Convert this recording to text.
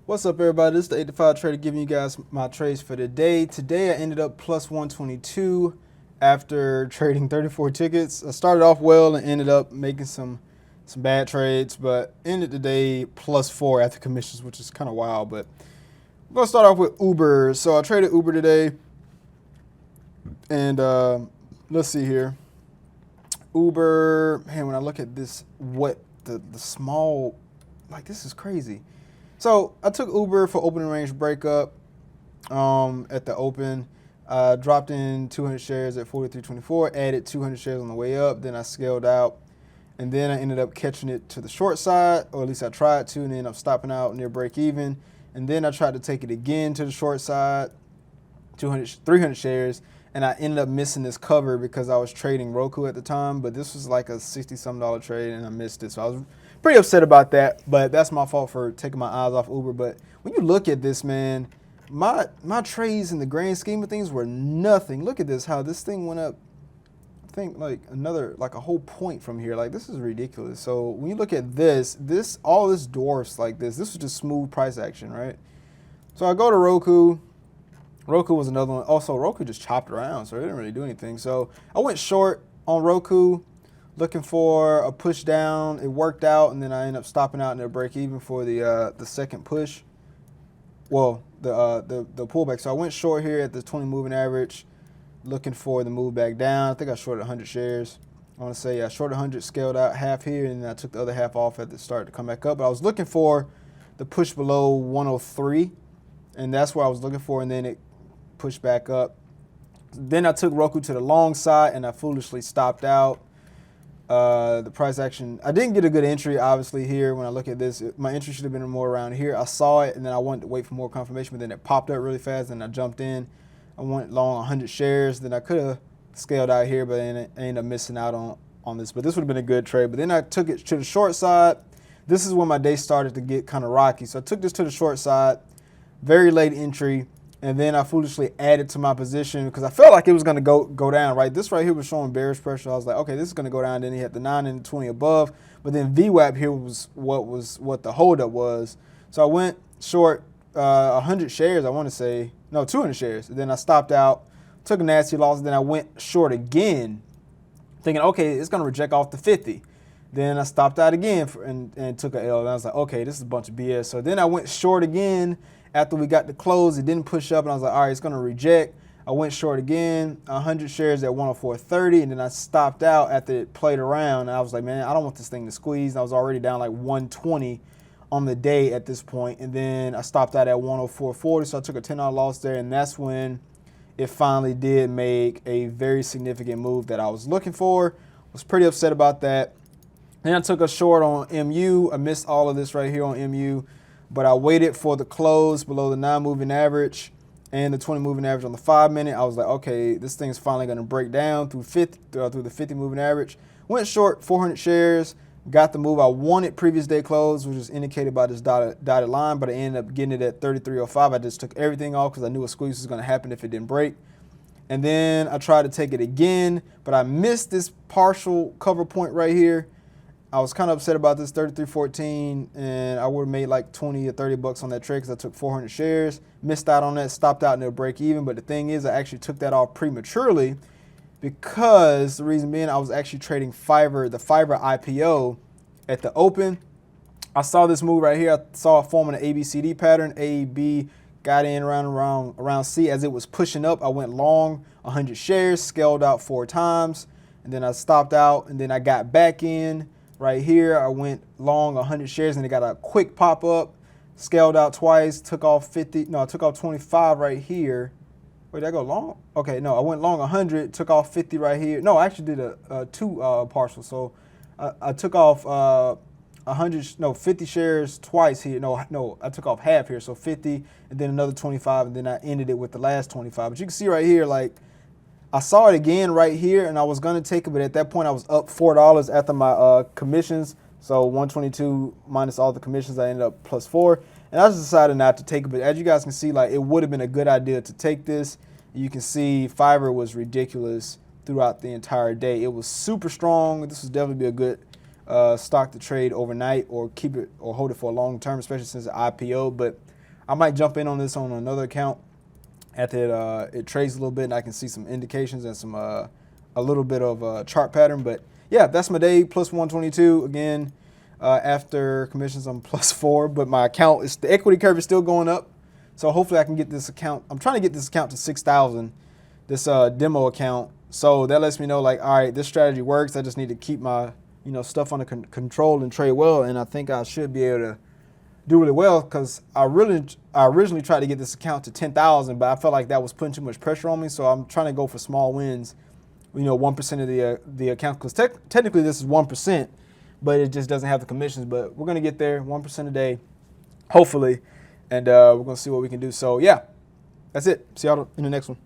What's up, everybody? This is the 85 Trader giving you guys my trades for the day. Today I ended up plus 122 after trading 34 tickets. I started off well and ended up making some bad trades, but ended the day plus 4 after commissions, which is kind of wild. But I'm going to start off with Uber. So I traded Uber today, and let's see here. Uber, man, when I look at this, what the small, like, this is crazy. So I took Uber for opening range breakup at the open. Dropped in 200 shares at 43.24, added 200 shares on the way up. Then I scaled out, and then I ended up catching it to the short side, or at least I tried to, and ended up stopping out near break even. And then I tried to take it again to the short side, 300 shares, and I ended up missing this cover because I was trading Roku at the time. But this was like a $60-some trade, and I missed it. So I was pretty upset about that, but that's my fault for taking my eyes off Uber. But when you look at this, man, my trades in the grand scheme of things were nothing. Look at this, how this thing went up, I think like a whole point from here. Like, this is ridiculous. So when you look at this, all this dwarfs like this was just smooth price action, right? So I go to Roku. Roku was another one. Also, Roku just chopped around, so it didn't really do anything. So I went short on Roku, looking for a push down. It worked out, and then I ended up stopping out in a break even for the second push. Well, the pullback. So I went short here at the 20 moving average, looking for the move back down. I think I shorted 100 shares. I want to say I shorted 100, scaled out half here, and then I took the other half off at the start to come back up. But I was looking for the push below 103, and that's what I was looking for, and then it pushed back up. Then I took Roku to the long side, and I foolishly stopped out. The price action, I didn't get a good entry, obviously, here. When I look at this, my entry should have been more around here. I saw it, and then I wanted to wait for more confirmation, but then it popped up really fast, and I jumped in. I went long 100 shares. Then I could have scaled out here, but then I ended up missing out on this. But this would have been a good trade. But then I took it to the short side. This is when my day started to get kind of rocky. So I took this to the short side, very late entry. And then I foolishly added to my position because I felt like it was going to go down, right? This right here was showing bearish pressure. I was like, okay, this is going to go down. Then he had the 9 and the 20 above. But then VWAP here was what the holdup was. So I went short 100 shares, I want to say. No, 200 shares. And then I stopped out, took a nasty loss. Then I went short again, thinking, okay, it's going to reject off the 50. Then I stopped out again and took an L. And I was like, okay, this is a bunch of BS. So then I went short again. After we got the close, it didn't push up, and I was like, all right, it's going to reject. I went short again, 100 shares at 104.30, and then I stopped out after it played around. And I was like, man, I don't want this thing to squeeze. And I was already down like 120 on the day at this point, and then I stopped out at 104.40, so I took a $10 loss there, and that's when it finally did make a very significant move that I was looking for. Was pretty upset about that. Then I took a short on MU. I missed all of this right here on MU. But I waited for the close below the 9 moving average and the 20 moving average on the 5 minute. I was like, okay, this thing's finally going to break down through the 50 moving average. Went short 400 shares, got the move I wanted previous day close, which is indicated by this dotted line, but I ended up getting it at 33.05. I just took everything off because I knew a squeeze was going to happen if it didn't break. And then I tried to take it again, but I missed this partial cover point right here. I was kind of upset about this 33.14, and I would have made like 20 or 30 bucks on that trade because I took 400 shares, missed out on that, stopped out near break even. But the thing is, I actually took that off prematurely because the reason being I was actually trading the Fiverr IPO at the open. I saw this move right here. I saw it forming an ABCD pattern. A, B, got in around C. As it was pushing up, I went long 100 shares, scaled out 4 times, and then I stopped out, and then I got back in. Right here, I went long 100 shares, and it got a quick pop up, scaled out twice, took off 50. No, I took off 25 right here. Wait, did I go long? Okay, no, I went long 100, took off 50 right here. No, I actually did a 2 partial. So I took off 50 shares twice here. No, I took off half here, so 50, and then another 25, and then I ended it with the last 25. But you can see right here, like, I saw it again right here, and I was going to take it, but at that point I was up $4 after my commissions. So 122 minus all the commissions, I ended up plus 4. And I just decided not to take it. But as you guys can see, like, it would have been a good idea to take this. You can see Fiverr was ridiculous throughout the entire day. It was super strong. This would definitely be a good stock to trade overnight or keep it or hold it for a long term, especially since the IPO. But I might jump in on this on another account after it trades a little bit and I can see some indications and some a little bit of chart pattern. But yeah, that's my day, plus 122. Again, after commissions, I'm plus 4, but my account is, the equity curve is still going up. So hopefully I can get this account. I'm trying to get this account to 6,000, this demo account. So that lets me know, like, all right, this strategy works. I just need to keep my, stuff under control and trade well. And I think I should be able to do really well, because I originally tried to get this account to 10,000, but I felt like that was putting too much pressure on me. So I'm trying to go for small wins, 1% of the account, because technically this is 1%, but it just doesn't have the commissions. But we're gonna get there, 1% a day, hopefully, and we're gonna see what we can do. So yeah, that's it. See y'all in the next one.